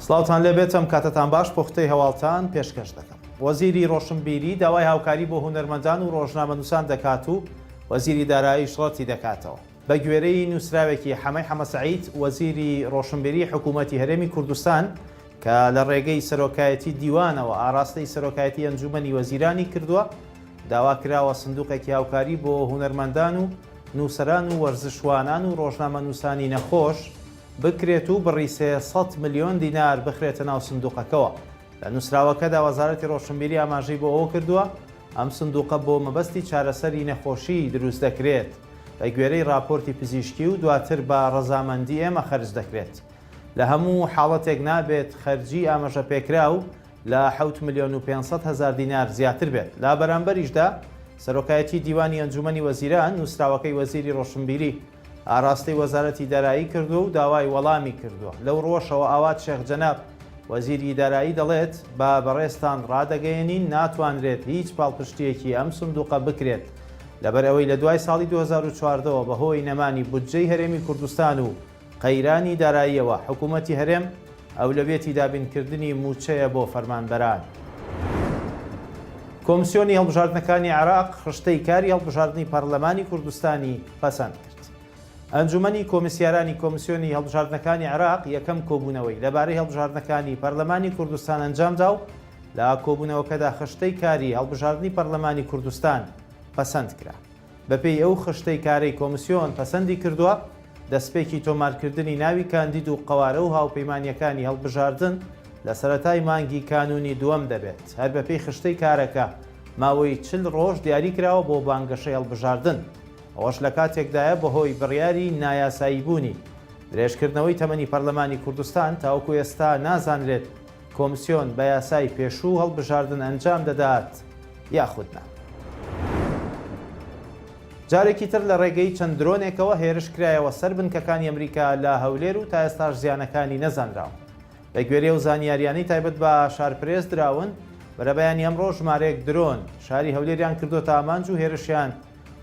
سڵاوتان لێبێتم کاتتان باش پوختەی هەواڵتان پێشکەش دەکەم. وەزیری ڕۆشنبیری داوای هاوکاری بۆ هونەرمەندان و ڕۆژنامەنووسان دەکات و وەزیری دارایی شڵەتی دەکاتەوە. بە گوێرەی نووسراوێکی حەمەی حەمەسەعید وەزیری ڕۆشنبیری حکوومەتی هەرێمی کوردستان کە لە ڕێگەی سەرۆکایەتی دیوانەوە ئاراستەی سەرۆکایەتی ئەنجومەنی وەزیرانی کردووە داوا کراوە سندوقێکی هاوکاری بۆ هونەرمەندان و نووسەران و وەرزشوانان و ڕۆژنامەنووسانی نەخۆش بکرێت و بڕی 300 ملیۆن دینار بخرێتە ناو سندوقەکەوە. لە نووسراوەکەدا وەزارەتی ڕۆشنبیری ئاماژەی بۆ ئەوە کردووە ئەم سندوقە بۆ مەبەستی چارەسەری نەخۆشی دروست دەکرێت بە گوێرەی راپۆرتی پزیشکی و دواتر بە ڕەزامەندی ئێمە خەرج دەکرێت. لە هەموو حاڵەتێک نابێت خەرجی ئاماژە پێکرا و لە 7 ملیۆن و 500 هزار دینار زیاتر بێت. لا بەرامبەریشدا سەرۆکایەتی دیوانی ئەنجومەنی وەزیران نووسراوەکەی وەزیری ڕۆشنبیری ئاراستەی وەزارەتی دارایی کردووە و داوای وەڵامی کردووە. لەو ڕۆژەوە ئاوات شێخ جەناب وەزیری دارایی دەڵێت با بەڕێستان ڕادەگەیەنین ناتوانرێت هیچ پاڵپشتیەکی ئەم سندوقە بکرێت لەبەر ئەوەی لە دوای ساڵی 2014ەوە بەهۆی نەمانی بودجەی هەرێمی کوردستان و قەیرانی داراییەوە حکوومەتی هەرێم ئەولەوێتی دابینکردنی موچەیە بۆ فەرمانبەران. کۆمسیۆنی هەڵبژاردنەکانی عێراق خشتەی کاری هەڵبژاردننی پەرلەمانی کوردستانی پەسەند کرد. ئەنجومەنی کۆمسیارانی کۆمسیۆنی هەڵبژاردنەکانی عێراق یەکەم کۆبوونەوەی لەبارەی هەڵبژاردنەکانی پەرلەمانی کوردستان ئەنجامدا و لە کۆبوونەوەکەدا خشتەی کاری هەڵبژاردننی پەرلەمانی کوردستان پەسەند کرا. بەپێی ئەو خشتەی کارەی کۆمسیۆن پەسەندی کردووە دەستپێکی تۆمارکردنی ناوی کاندید و قەوارە و هاوپەیمانیەکانی هەڵبژاردن لە سەرەتای مانگی کانونی دووەم دەبێت. هەر بەپێی خشتەی کارەکە ماوەی 40 ڕۆژ دیاری کراوە بۆ بانگەشەی هەڵبژاردن. ئەوەش لە کاتێکدایە بەهۆی بڕیاری نایاسایی بوونی درێژکردنەوەی تەمەنی پەرلەمانی کوردستان تاوەکو ئێستا نازانرێت کۆمسیۆن بە یاسای پێشوو هەڵبژاردن ئەنجام دەدات یاخودنا. جارێکی تر لە ڕێگەی چەند درۆنێکەوە هێرش کرایەوە سەر بنکەکانی ئەمریکا لە هەولێر و تا ئێستاش زیانەکانی نەزانراون. بە گوێرەی و زانیاریانی تایبەت بە شارپرێس دراون بەرەبەیانی ئەمڕۆ ژمارەیەک درۆن شاری هەولێریان کردوتە ئامانج و هێرشیان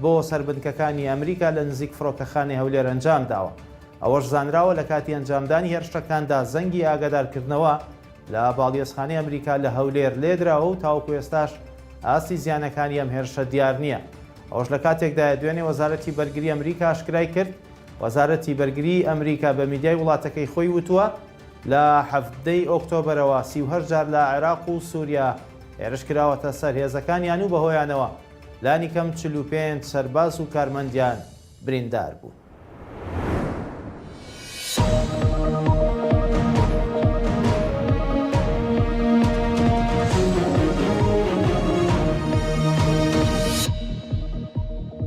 بۆ سەربنکەکانی ئەمریکا لە نزیک فڕۆکەخانی هەولێر ئەنجام داوە. ئەوەش زانراوە لە کاتی ئەنجامدانی هێرشەکاندا زەنگی ئاگادارکردنەوە لە باڵیۆزخانەی ئەمریکا لە هەولێر لێدراوە و تاوەکو ئێستاش ئاستی زیانەکانی ئەم هێرشە دیار نییە. ئەوش لە کاتێکدا دوێنێ وەزارەتی بەرگری ئەمریکا ئاشکرای کرد وەزارەتی بەرگری ئەمریکا بە میدیای وڵاتەکەی خۆی وتووە لە 7 ئۆکتۆبرەوە 38 جار لە عێراق و سووریا هێرش کراوەتە سەر هێزەکانیان و بەهۆیانەوە لانی کەم 45 سەرباز و کارمەندیان بریندار بوو.